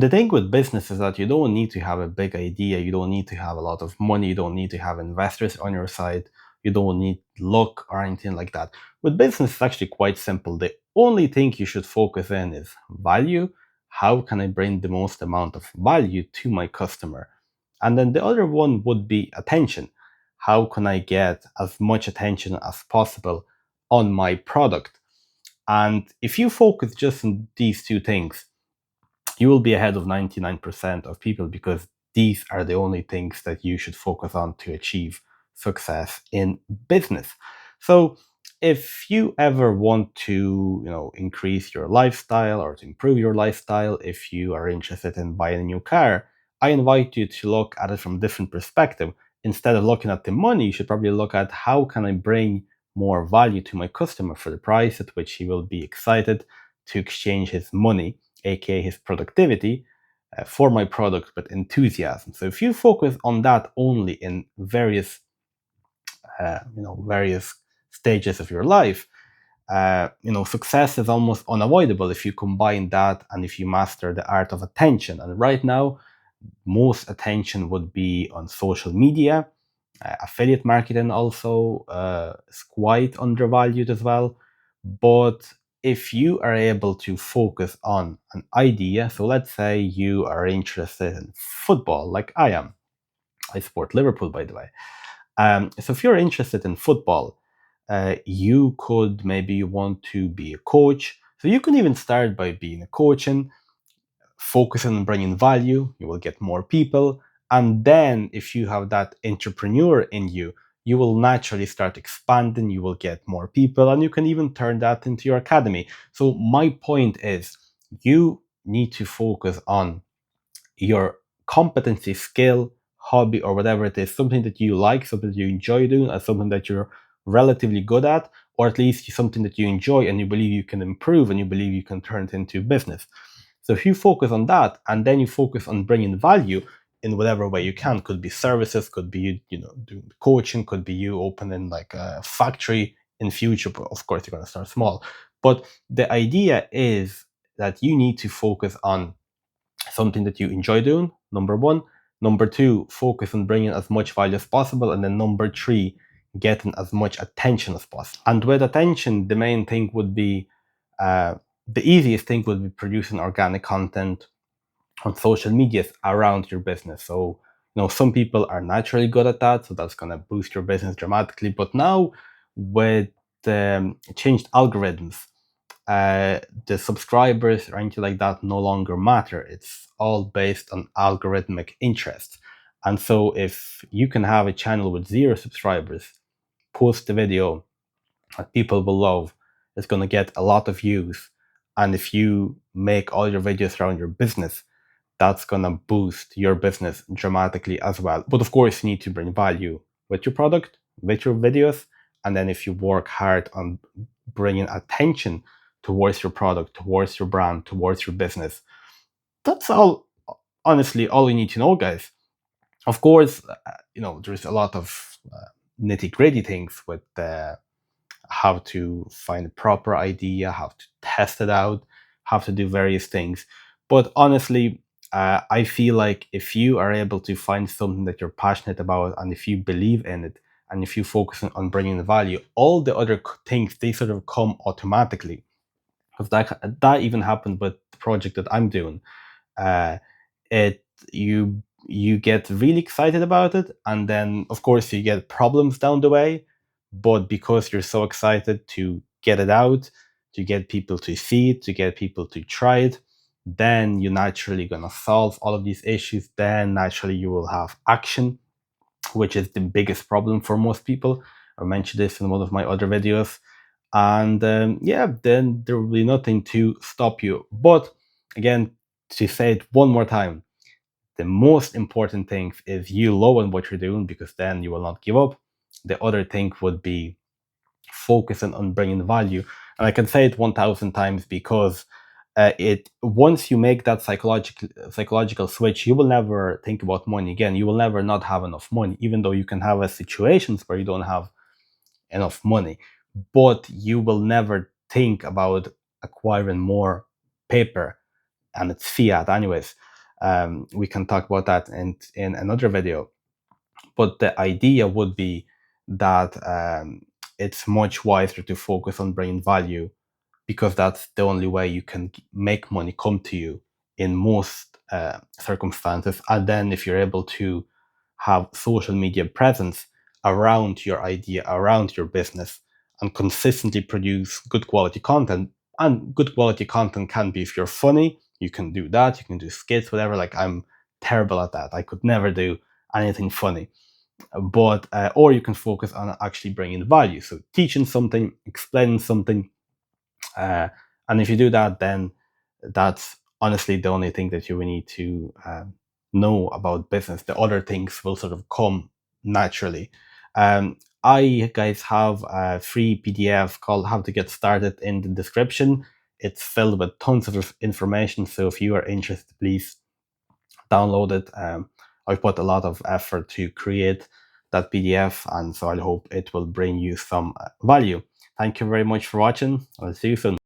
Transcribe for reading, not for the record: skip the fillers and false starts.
The thing with business is that you don't need to have a big idea, you don't need to have a lot of money, you don't need to have investors on your side, you don't need luck or anything like that. With business, it's actually quite simple. The only thing you should focus in is value. How can I bring the most amount of value to my customer? And then the other one would be attention. How can I get as much attention as possible on my product? And if you focus just on these two things, you will be ahead of 99% of people because these are the only things that you should focus on to achieve success in business. So if you ever want to, increase your lifestyle or to improve your lifestyle, if you are interested in buying a new car, I invite you to look at it from a different perspective. Instead of looking at the money, you should probably look at how can I bring more value to my customer for the price at which he will be excited to exchange his money, aka his productivity, for my product, but enthusiasm. So if you focus on that only in various stages of your life, success is almost unavoidable if you combine that and if you master the art of attention. And right now, most attention would be on social media. Affiliate marketing also is quite undervalued as well. But if you are able to focus on an idea, so let's say you are interested in football, like I am. I support Liverpool, by the way. So if you're interested in football, you could maybe want to be a coach. So you can even start by being a coach and focusing on bringing value. You will get more people. And then if you have that entrepreneur in you, you will naturally start expanding, you will get more people, and you can even turn that into your academy. So my point is you need to focus on your competency, skill, hobby, or whatever it is, something that you like, something that you enjoy doing, and something that you're relatively good at, or at least something that you enjoy and you believe you can improve and you believe you can turn it into business. So if you focus on that and then you focus on bringing value in whatever way you can, could be services, could be doing coaching, could be you opening like a factory in future. But of course, you're going to start small. But the idea is that you need to focus on something that you enjoy doing, number one. Number two, focus on bringing as much value as possible. And then number three, getting as much attention as possible. And with attention, the main thing would be the easiest thing would be producing organic content on social medias around your business. So, some people are naturally good at that, so that's going to boost your business dramatically. But now, with changed algorithms, the subscribers or anything like that no longer matter. It's all based on algorithmic interest. And so if you can have a channel with 0 subscribers, post the video that people will love, it's going to get a lot of views. And if you make all your videos around your business, that's going to boost your business dramatically as well. But of course, you need to bring value with your product, with your videos. And then if you work hard on bringing attention towards your product, towards your brand, towards your business, that's all, honestly, all you need to know, guys. Of course, there's a lot of nitty gritty things with how to find a proper idea, how to test it out, how to do various things. But honestly, I feel like if you are able to find something that you're passionate about and if you believe in it and if you focus on bringing the value, all the other things, they sort of come automatically. Because that even happened with the project that I'm doing. Uh, it you get really excited about it, and then of course you get problems down the way, but because you're so excited to get it out, to get people to see it, to get people to try it, then you're naturally going to solve all of these issues. Then naturally you will have action, which is the biggest problem for most people. I mentioned this in one of my other videos. And yeah, then there will be nothing to stop you. But again, to say it one more time, the most important thing is you learn what you're doing, because then you will not give up. The other thing would be focusing on bringing value. And I can say it 1,000 times because it once you make that psychological switch, you will never think about money again. You will never not have enough money, even though you can have situations where you don't have enough money, but you will never think about acquiring more paper, and it's fiat anyways. We can talk about that in another video. But the idea would be that it's much wiser to focus on bringing value, because that's the only way you can make money come to you in most circumstances. And then if you're able to have social media presence around your idea, around your business, and consistently produce good quality content. And good quality content can be, if you're funny, you can do that, you can do skits, whatever. Like, I'm terrible at that. I could never do anything funny. But or you can focus on actually bringing value, so teaching something, explaining something, and if you do that, then that's honestly the only thing that you will need to know about business. The other things will sort of come naturally. I, guys, have a free PDF called How to Get Started in the description. It's filled with tons of information, so if you are interested, please download it. I've put a lot of effort to create that PDF, and so I hope it will bring you some value. Thank you very much for watching. I'll see you soon.